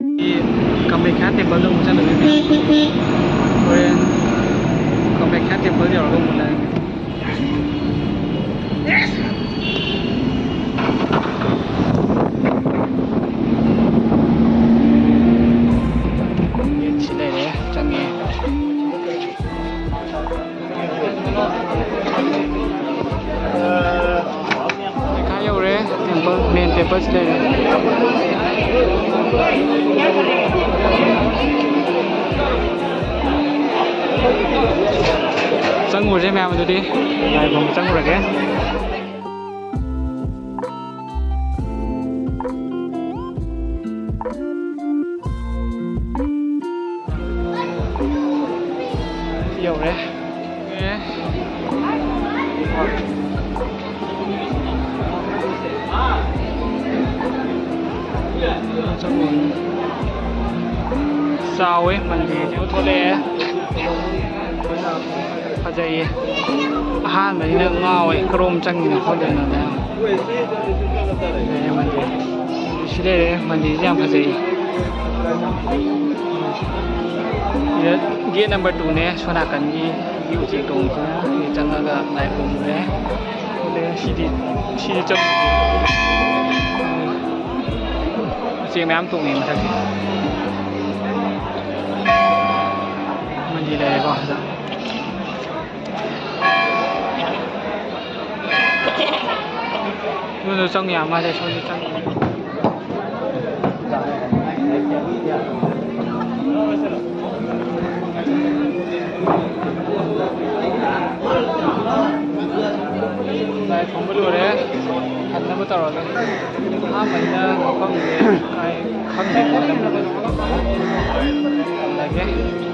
Kamehameha Temple 도 못 찾는 Korean Kamehameha Temple 여러분 몰라요. 지내래 장에 가요 그래 템플 메인 템플 지내래 Trăng ngồi trên mèo mà tôi đi này còn trăng ngồi cái nhiều đấy sao ấy mình thì thiếu thôi lẽ Pajai han mà đi ngao ấy chrome trăng thì không được nào nào mình thì đây mình thì làm pajai gate number 2 này số nào cần gì ưu tiên đồng thì chẳng là lại cùng đấy đây CD trong riêng mấy tụ này mà thật mình gì đây coi 이거는 정리 안 맞아 손이 짱. 나 정글로래 한나부 떨어져. 아 맞나? 그럼 이제 아이 컨택 나게.